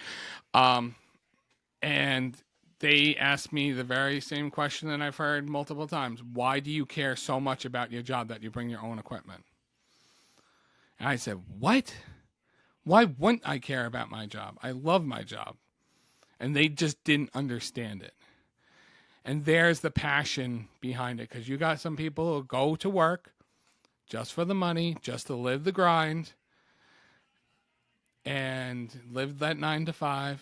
S1: And they asked me the very same question that I've heard multiple times. Why do you care so much about your job that you bring your own equipment? And I said, what? Why wouldn't I care about my job? I love my job. And they just didn't understand it. And there's the passion behind it. Because you got some people who go to work just for the money, just to live the grind, and live that 9 to 5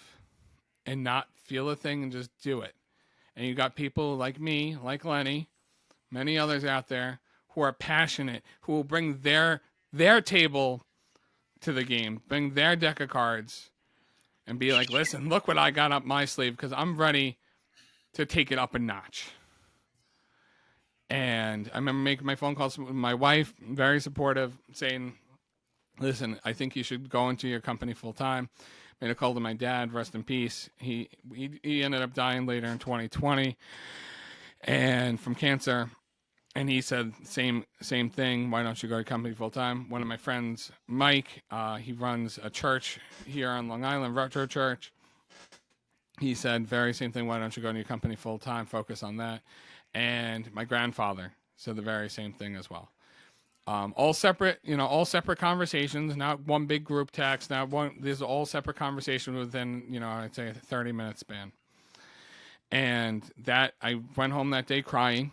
S1: and not feel a thing and just do it. And you got people like me, like Lenny, many others out there who are passionate, who will bring their table to the game, bring their deck of cards and be like, listen, look what I got up my sleeve because I'm ready to take it up a notch. And I remember making my phone calls with my wife, very supportive, saying, listen, I think you should go into your company full time. Made a call to my dad, rest in peace. He ended up dying later in 2020 and from cancer. And he said same thing. Why don't you go to company full time? One of my friends, Mike, he runs a church here on Long Island, Retro Church. He said very same thing. Why don't you go to your company full time? Focus on that. And my grandfather said the very same thing as well. All separate conversations, not one big group text, these are all separate conversations within, I'd say a 30-minute span. And that I went home that day crying,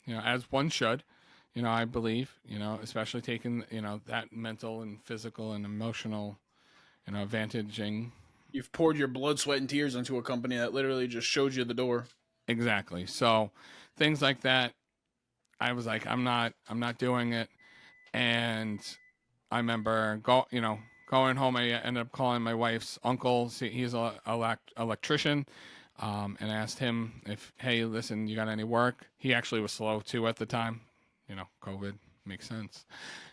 S1: as one should, I believe, especially taking, that mental and physical and emotional, advantaging.
S2: You've poured your blood, sweat, and tears into a company that literally just showed you the door.
S1: Exactly. So things like that, I was like, I'm not doing it. And I remember going home. I ended up calling my wife's uncle. He's an electrician. And I asked him hey, listen, you got any work? He actually was slow too at the time. COVID makes sense.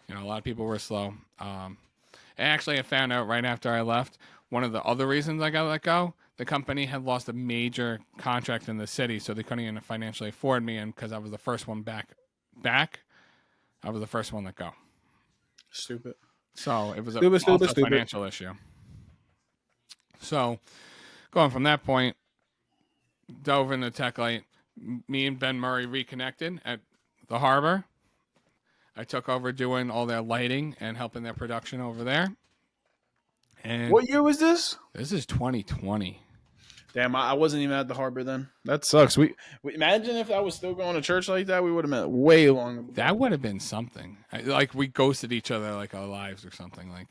S1: A lot of people were slow. And actually I found out right after I left, one of the other reasons I got let go, the company had lost a major contract in the city, so they couldn't even financially afford me. And because I was the first one back, I was the first one let go.
S2: Stupid.
S1: So it was a financial issue. So going from that point, dove into Teklite. Me and Ben Murray reconnected at the harbor. I took over doing all their lighting and helping their production over there. And
S2: what year was this?
S1: This is 2020.
S2: Damn, I wasn't even at the harbor then. That sucks. We imagine if I was still going to church like that, we would have met way longer.
S1: That would have been something. Like we ghosted each other like our lives or something. Like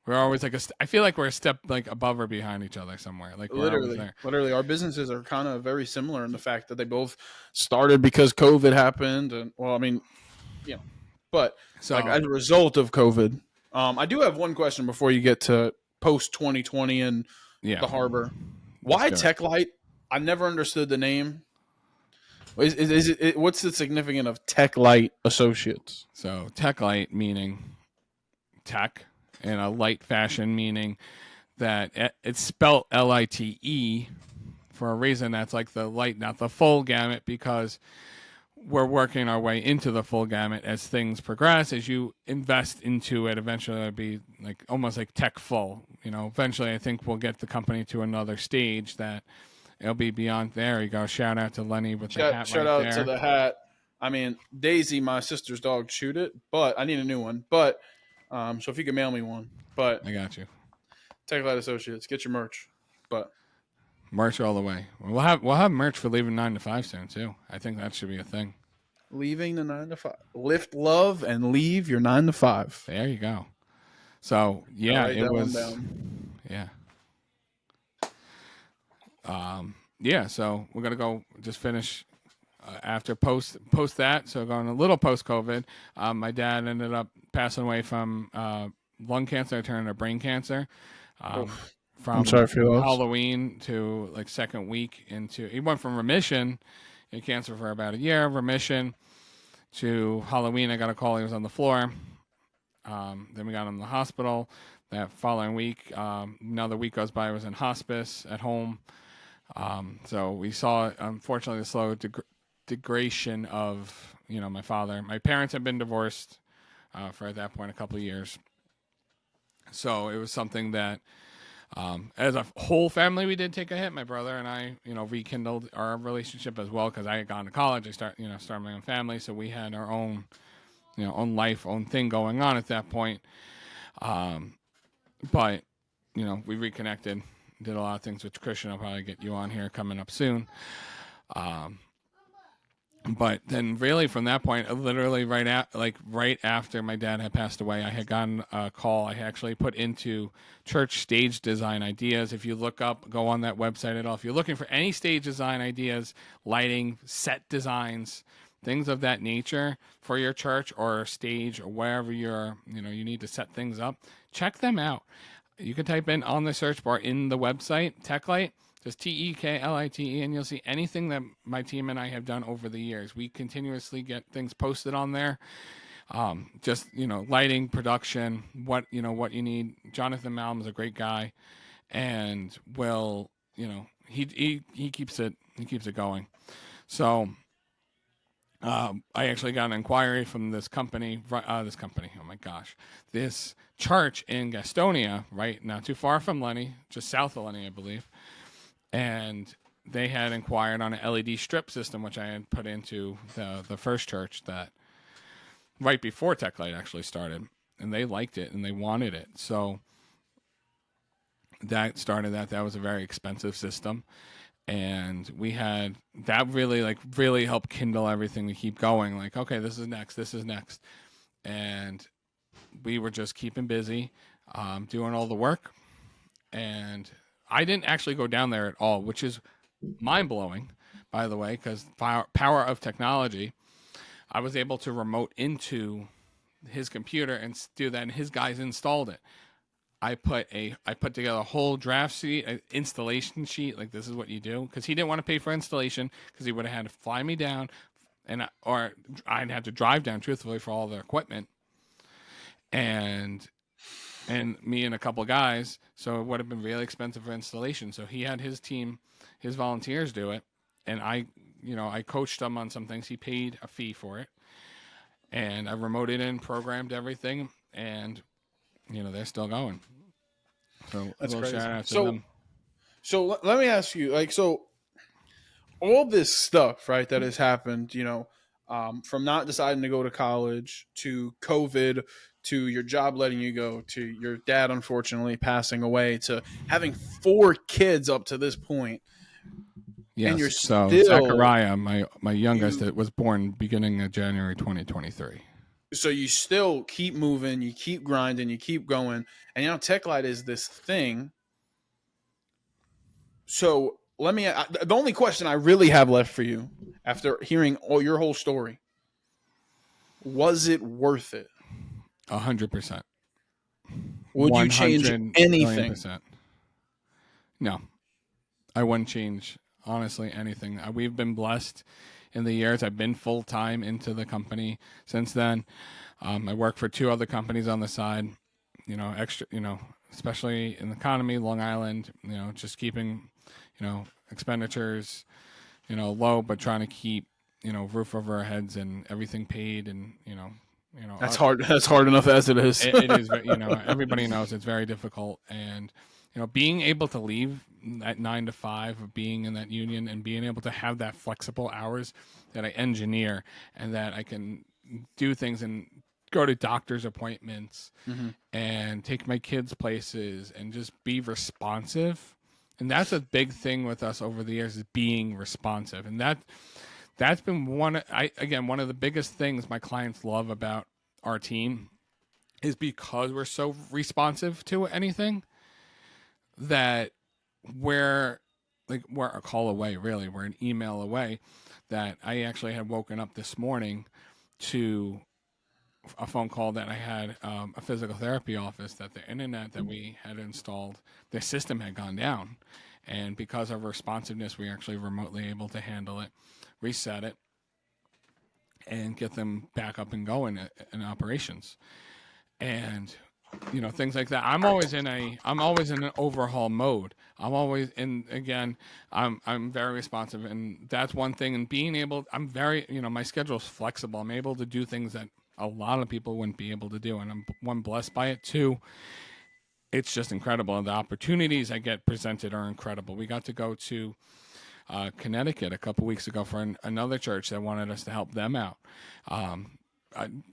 S1: we're always like I feel like we're a step like above or behind each other somewhere. Like
S2: literally, our businesses are kind of very similar in the fact that they both started because COVID happened, and but so like as a result of COVID. I do have one question before you get to post 2020 and the harbor. Why Teklite? I never understood the name. Is it what's the significance of Teklite Associates?
S1: So Teklite meaning tech, and a light fashion meaning that it's spelled LITE for a reason. That's like the light, not the full gamut, because we're working our way into the full gamut as things progress. As you invest into it, eventually it'll be like almost like tech full. Eventually I think we'll get the company to another stage that it'll be beyond. There you go. Shout out to Lenny with the hat
S2: Shout
S1: right
S2: out
S1: there.
S2: to the hat. I mean, Daisy, my sister's dog, chewed it, but I need a new one. But so if you can mail me one, but
S1: I got you.
S2: Teklite Associates, get your merch. But
S1: Merch all the way. We'll have merch for leaving 9 to 5 soon too. I think that should be a thing.
S2: leaving the 9 to 5, lift love and leave your 9 to 5.
S1: There you go. So yeah,
S2: Write
S1: it
S2: that one
S1: was.
S2: down.
S1: Yeah. Yeah. So we're gonna go just finish after post that. So going a little post COVID. My dad ended up passing away from lung cancer turned to brain cancer. From
S2: I'm sorry for your loss.
S1: Halloween to like second week into, he went from remission in cancer for about a year, remission to Halloween. I got a call. He was on the floor. Then we got him in the hospital. That following week, another week goes by. I was in hospice at home. So we saw, unfortunately, the slow degradation of, my father. My parents had been divorced for at that point a couple of years. So it was something that, as a whole family, we did take a hit. My brother and I, rekindled our relationship as well because I had gone to college. I started my own family, so we had our own, own life, own thing going on at that point. But we reconnected, did a lot of things with Christian. I'll probably get you on here coming up soon. But then really from that point, literally right after my dad had passed away, I had gotten a call. I actually put into church stage design ideas. If you look up, go on that website at all. If you're looking for any stage design ideas, lighting, set designs, things of that nature for your church or stage or wherever you need to set things up, check them out. You can type in on the search bar in the website, Teklite. Just Teklite, and you'll see anything that my team and I have done over the years. We continuously get things posted on there. Just lighting, production, what you need. Jonathan Malm is a great guy, and he keeps it going. So I actually got an inquiry from this company. Oh my gosh, this church in Gastonia, right not too far from Lenny, just south of Lenny, I believe. And they had inquired on an LED strip system, which I had put into the first church that right before Teklite actually started, and they liked it and they wanted it. So that started that. That was a very expensive system, and we had that really helped kindle everything to keep going. Like, okay, this is next, and we were just keeping busy, doing all the work, and I didn't actually go down there at all, which is mind-blowing, by the way, because power of technology. I was able to remote into his computer and do that, and his guys installed it. I put together a whole draft sheet, an installation sheet, like this is what you do, because he didn't want to pay for installation because he would have had to fly me down, or I'd have to drive down, truthfully, for all the equipment. And me and a couple of guys, so it would have been really expensive for installation. So he had his team, his volunteers do it, and I coached him on some things. He paid a fee for it, and I remoted in, programmed everything, and they're still going. So
S2: That's
S1: a little
S2: crazy.
S1: shout out to them.
S2: So let me ask you, all this stuff, right, that has happened, from not deciding to go to college to COVID to your job letting you go to your dad unfortunately passing away to having 4 kids up to this point.
S1: Yes.
S2: And you're
S1: so
S2: still,
S1: Zachariah, my youngest, that was born beginning of January 2023.
S2: So you still keep moving, you keep grinding, you keep going, and Teklite is this thing. So the only question I really have left for you after hearing your whole story, was it worth it?
S1: 100%.
S2: Would you change anything? No, I wouldn't change, honestly, anything. We've been blessed in the years. I've been full time into the company since then. I work for 2 other companies on the side, extra, especially in the economy, Long Island, just keeping, expenditures, low, but trying to keep, roof over our heads and everything paid, and, that's hard. That's hard enough as it is.
S1: It is, everybody knows it's very difficult, and being able to leave at 9 to 5 of being in that union and being able to have that flexible hours that I engineer and that I can do things and go to doctor's appointments and take my kids places and just be responsive. And that's a big thing with us over the years, is being responsive. And that's been one of the biggest things my clients love about our team is because we're so responsive to anything that we're a call away, really. We're an email away. That I actually had woken up this morning to a phone call that I had a physical therapy office that the internet that we had installed, the system had gone down. And because of responsiveness, we actually remotely able to handle it, reset it, and get them back up and going in operations. And things like that. I'm always in an overhaul mode. I'm very responsive, and that's one thing. And being able, I'm very, my schedule's flexible. I'm able to do things that a lot of people wouldn't be able to do, and I'm one, blessed by it. Two, it's just incredible, and the opportunities I get presented are incredible. We got to go to Connecticut a couple weeks ago for another church that wanted us to help them out.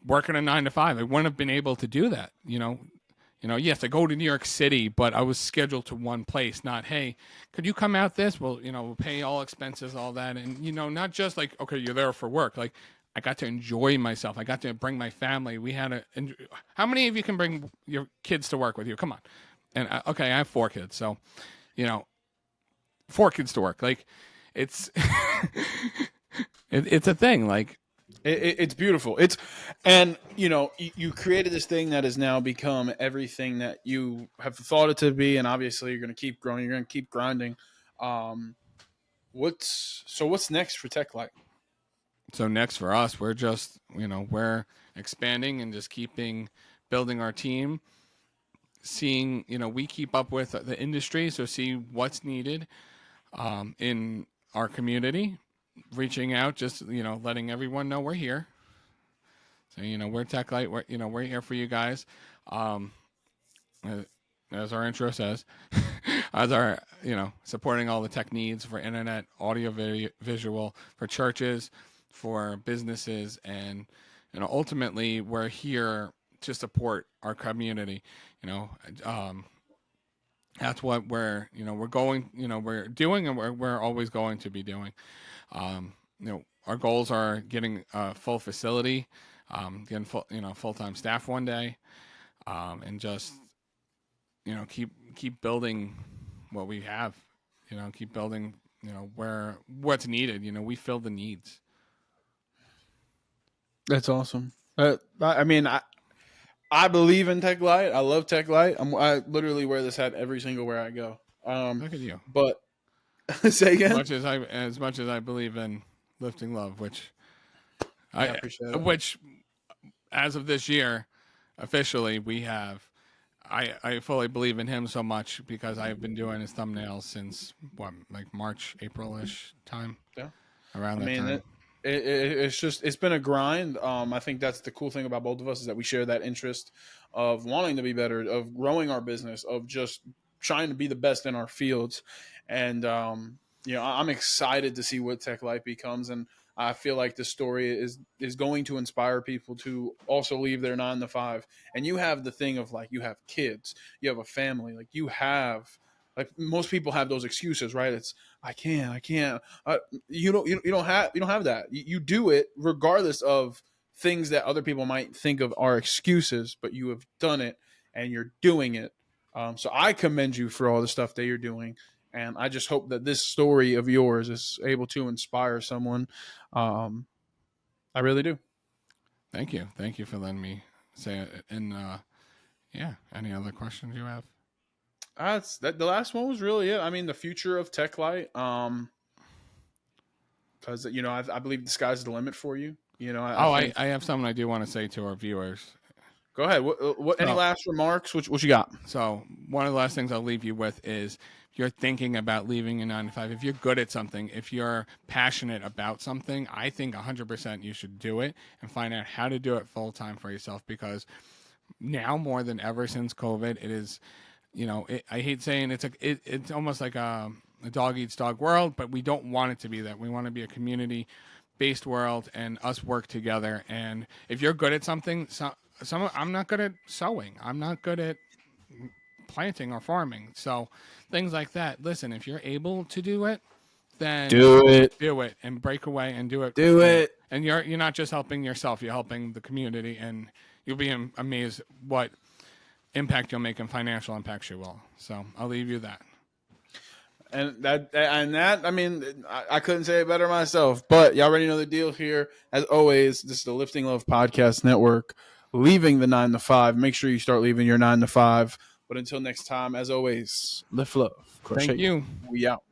S1: Working a 9 to 5, I wouldn't have been able to do that. Yes, I go to New York City, but I was scheduled to one place. Not, hey, could you come out this? Well, we'll pay all expenses, all that, and not just like, okay, you're there for work. Like, I got to enjoy myself. I got to bring my family. How many of you can bring your kids to work with you? Come on. And okay, I have 4 kids, so 4 kids to work. Like, it's it's a thing. Like,
S2: it's beautiful. You created this thing that has now become everything that you have thought it to be, and obviously you're going to keep growing. You're going to keep grinding. What's next for Teklite?
S1: So next for us, we're just we're expanding and just building our team. Seeing we keep up with the industry, so see what's needed in our community. Reaching out, just letting everyone know we're here. So we're Teklite. We're here for you guys. As our intro says, as our supporting all the tech needs for internet, audio, video, visual, for churches, for businesses, and ultimately we're here to support our community. That's what we're we're doing, and we're always going to be doing. Our goals are getting a full facility, getting full-time staff one day, and just keep building what we have. Keep building what's needed. We fill the needs.
S2: That's awesome. I believe in Teklite. I love Teklite. I literally wear this hat every single where I go.
S1: Look at you.
S2: But say again.
S1: As much as I believe in lifting love, which
S2: I appreciate it.
S1: Which as of this year, officially we have. I fully believe in him so much because I've been doing his thumbnails since March, April-ish time.
S2: Yeah,
S1: around that time.
S2: It's been a grind. I think that's the cool thing about both of us is that we share that interest of wanting to be better, of growing our business, of just trying to be the best in our fields. And I'm excited to see what Teklite becomes, and I feel like this story is going to inspire people to also leave their 9 to 5. And you have the thing of you have kids, you have a family, most people have those excuses, right? It's I can't. You don't have that. You do it regardless of things that other people might think of are excuses, but you have done it and you're doing it. So I commend you for all the stuff that you're doing. And I just hope that this story of yours is able to inspire someone. I really do.
S1: Thank you. Thank you for letting me say it. And any other questions you have?
S2: The last one was really it. I mean, the future of Teklite, because I believe the sky's the limit for you. I
S1: have something I do want to say to our viewers.
S2: Go ahead. What any last remarks? What you got?
S1: So one of the last things I'll leave you with is, if you're thinking about leaving a 9 to 5, if you're good at something, if you're passionate about something, I think 100% you should do it and find out how to do it full time for yourself, because now more than ever since COVID, it is I hate saying it's almost like a dog eats dog world, but we don't want it to be that. We want to be a community based world and us work together. And if you're good at something, I'm not good at sewing. I'm not good at planting or farming. So things like that. Listen, if you're able to do it, then
S2: Do it.
S1: do it and break away and do it.
S2: Do it.
S1: And you're not just helping yourself, you're helping the community, and you'll be amazed what impact you'll make and financial impacts you will. So I'll leave you that.
S2: And I mean, I couldn't say it better myself. But y'all already know the deal here. As always, this is the Lifting Love Podcast Network. Leaving the 9 to 5. Make sure you start leaving your 9 to 5. But until next time, as always, lift love. Crochet.
S1: Thank you.
S2: We out.